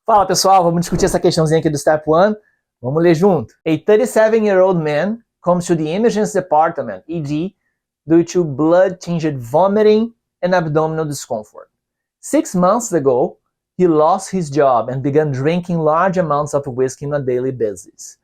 Fala pessoal, vamos discutir essa questãozinha aqui do Step 1. Vamos ler junto. A 37-year-old man comes to the emergency department, ED, due to blood-tinged vomiting and abdominal discomfort. 6 months ago, he lost his job and began drinking large amounts of whiskey on a daily basis.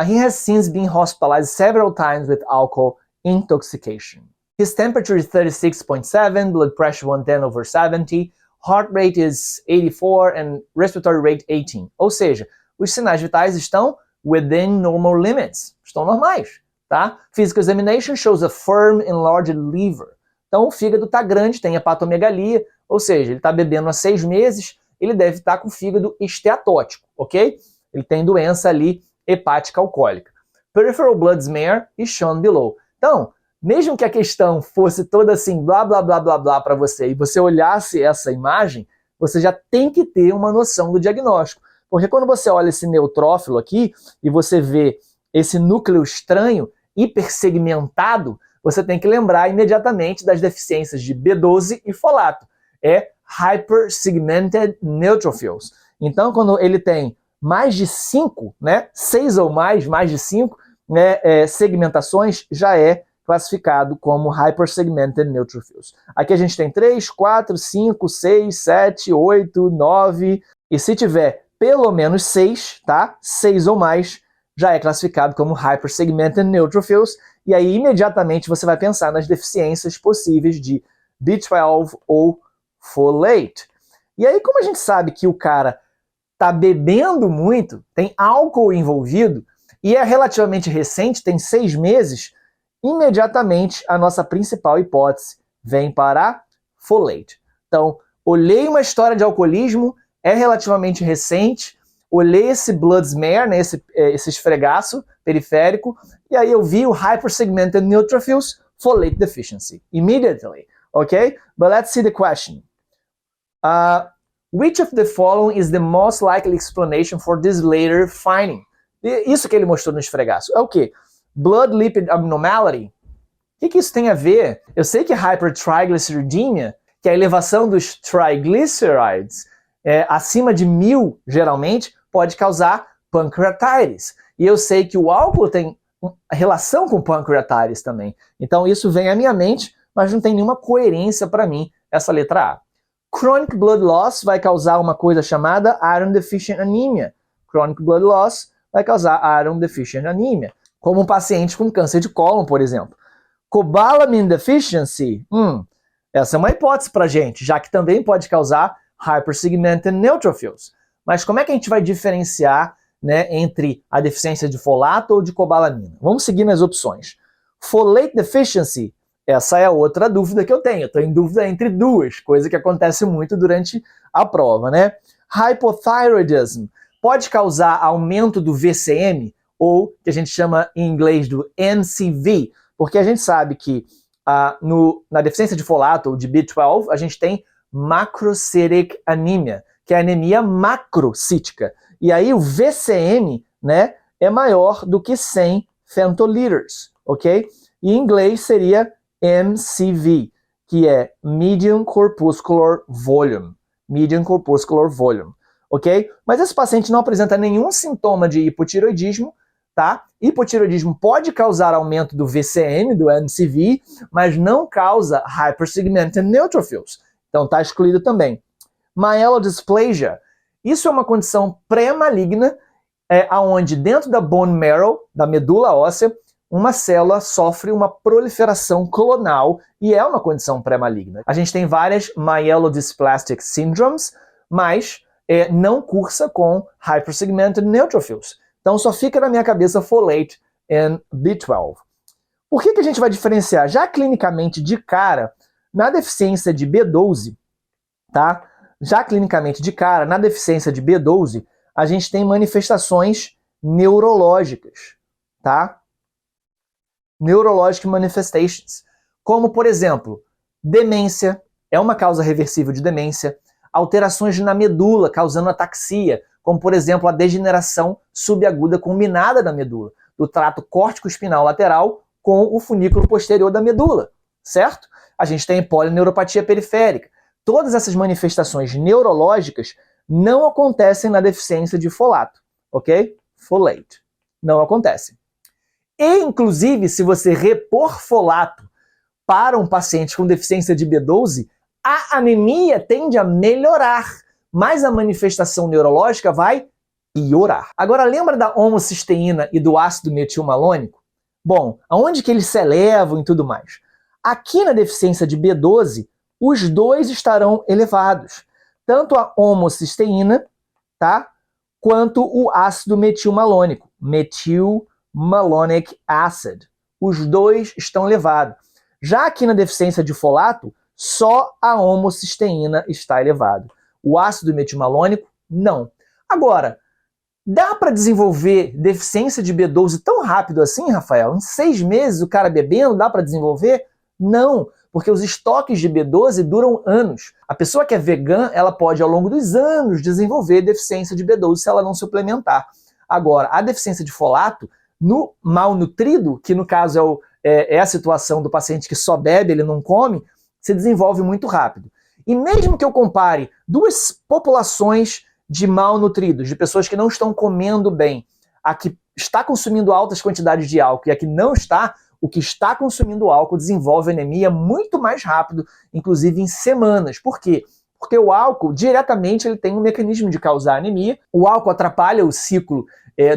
He has since been hospitalized several times with alcohol intoxication. His temperature is 36.7, blood pressure 110/70, heart rate is 84 and respiratory rate 18. Ou seja, os sinais vitais estão within normal limits, estão normais, tá? Physical examination shows a firm enlarged liver. Então o fígado está grande, tem hepatomegalia, ou seja, ele está bebendo há 6 meses, ele deve estar com o fígado esteatótico, ok? Ele tem doença ali hepática alcoólica. Peripheral blood smear is shown below. Então, mesmo que a questão fosse toda assim, blá, blá, blá, blá, blá para você, e você olhasse essa imagem, você já tem que ter uma noção do diagnóstico. Porque quando você olha esse neutrófilo aqui, e você vê esse núcleo estranho, hipersegmentado, você tem que lembrar imediatamente das deficiências de B12 e folato. É hypersegmented neutrophils. Então, quando ele tem mais de 5, né, 6 ou mais de 5, né, segmentações, já é classificado como hypersegmented neutrophils. Aqui a gente tem 3, 4, 5, 6, 7, 8, 9, e se tiver pelo menos 6, tá? 6 ou mais, já é classificado como hypersegmented neutrophils, e aí imediatamente você vai pensar nas deficiências possíveis de B12 ou folate. E aí, como a gente sabe que o cara tá bebendo muito, tem álcool envolvido, e é relativamente recente, tem 6 meses, imediatamente a nossa principal hipótese vem para folate. Então, olhei uma história de alcoolismo, é relativamente recente, olhei esse blood smear, né, esse esfregaço periférico, e aí eu vi o hypersegmented neutrophils, folate deficiency, immediately, ok? But let's see the question. Which of the following is the most likely explanation for this later finding? Isso que ele mostrou no esfregaço é o quê? Blood lipid abnormality? O que isso tem a ver? Eu sei que hypertriglyceridemia, que é a elevação dos triglycerides, acima de 1000, geralmente, pode causar pancreatitis. E eu sei que o álcool tem relação com pancreatitis também. Então isso vem à minha mente, mas não tem nenhuma coerência para mim, essa letra A. Chronic blood loss vai causar uma coisa chamada iron deficient anemia. Chronic blood loss vai causar iron deficient anemia. Como um paciente com câncer de cólon, por exemplo. Cobalamin deficiency, essa é uma hipótese para gente, já que também pode causar hypersegmented neutrophils. Mas como é que a gente vai diferenciar, né, entre a deficiência de folato ou de cobalamina? Vamos seguir nas opções. Folate deficiency, essa é a outra dúvida que eu tenho. Eu estou em dúvida entre duas, coisa que acontece muito durante a prova, né? Hypothyroidism pode causar aumento do VCM, ou que a gente chama em inglês do NCV, porque a gente sabe que na deficiência de folato ou de B12, a gente tem macrocytic anemia, que é a anemia macrocítica. E aí o VCM, né, é maior do que 100 femtoliters, ok? E em inglês seria MCV, que é Medium Corpuscular Volume. Medium Corpuscular Volume, ok? Mas esse paciente não apresenta nenhum sintoma de hipotireoidismo, tá? Hipotireoidismo pode causar aumento do VCM, do MCV, mas não causa hypersegmented neutrophils. Então está excluído também. Myelodysplasia. Isso é uma condição pré-maligna, onde dentro da bone marrow, da medula óssea, uma célula sofre uma proliferação clonal e é uma condição pré-maligna. A gente tem várias myelodysplastic syndromes, mas não cursa com hypersegmented neutrophils. Então só fica na minha cabeça folate and B12. Por que a gente vai diferenciar? Já clinicamente de cara, na deficiência de B12, tá? Já clinicamente de cara, na deficiência de B12, a gente tem manifestações neurológicas, tá? Neurologic manifestations, como por exemplo, demência, é uma causa reversível de demência, alterações na medula causando ataxia, como por exemplo a degeneração subaguda combinada da medula, do trato córtico-espinal lateral com o funículo posterior da medula, certo? A gente tem polineuropatia periférica. Todas essas manifestações neurológicas não acontecem na deficiência de folato, ok? Folate. Não acontece. E, inclusive, se você repor folato para um paciente com deficiência de B12, a anemia tende a melhorar, mas a manifestação neurológica vai piorar. Agora, lembra da homocisteína e do ácido metilmalônico? Bom, aonde que eles se elevam e tudo mais? Aqui na deficiência de B12, os dois estarão elevados. Tanto a homocisteína, tá? Quanto o ácido metilmalônico, methylmalonic acid. Os dois estão elevados. Já aqui na deficiência de folato, só a homocisteína está elevada. O ácido metilmalônico, não. Agora, dá para desenvolver deficiência de B12 tão rápido assim, Rafael? Em 6 meses o cara bebendo, dá para desenvolver? Não, porque os estoques de B12 duram anos. A pessoa que é vegana, ela pode ao longo dos anos desenvolver deficiência de B12 se ela não suplementar. Agora, a deficiência de folato, no malnutrido, que no caso é a situação do paciente que só bebe, ele não come, se desenvolve muito rápido. E mesmo que eu compare duas populações de malnutridos, de pessoas que não estão comendo bem, a que está consumindo altas quantidades de álcool e a que não está, o que está consumindo álcool desenvolve anemia muito mais rápido, inclusive em semanas. Por quê? Porque o álcool, diretamente, ele tem um mecanismo de causar anemia. O álcool atrapalha o ciclo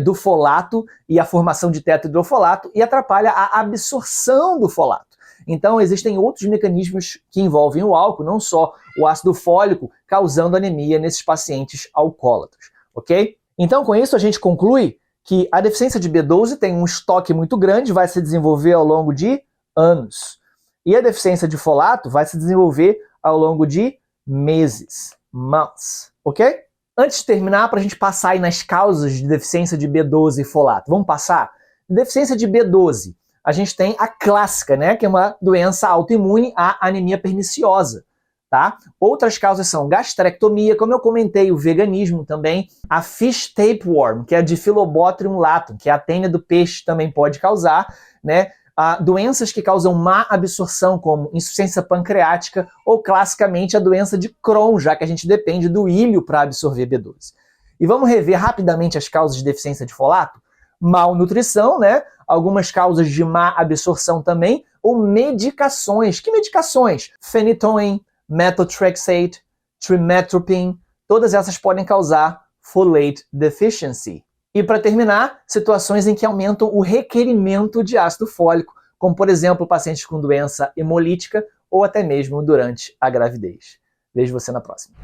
do folato e a formação de tetrahidrofolato e atrapalha a absorção do folato. Então, existem outros mecanismos que envolvem o álcool, não só o ácido fólico, causando anemia nesses pacientes alcoólatras, ok? Então, com isso, a gente conclui que a deficiência de B12 tem um estoque muito grande, vai se desenvolver ao longo de anos. E a deficiência de folato vai se desenvolver ao longo de meses, months, ok? Antes de terminar, para a gente passar aí nas causas de deficiência de B12 e folato, vamos passar? Deficiência de B12, a gente tem a clássica, né, que é uma doença autoimune, a anemia perniciosa, tá? Outras causas são gastrectomia, como eu comentei, o veganismo também, a fish tapeworm, que é a Diphyllobothrium latum, que é a tênia do peixe, também pode causar, né? Doenças que causam má absorção, como insuficiência pancreática, ou classicamente a doença de Crohn, já que a gente depende do íleo para absorver B12. E vamos rever rapidamente as causas de deficiência de folato? Malnutrição, né? Algumas causas de má absorção também, ou medicações. Que medicações? Phenytoin, methotrexate, trimethoprim, todas essas podem causar folate deficiency. E para terminar, situações em que aumentam o requerimento de ácido fólico, como por exemplo pacientes com doença hemolítica ou até mesmo durante a gravidez. Vejo você na próxima.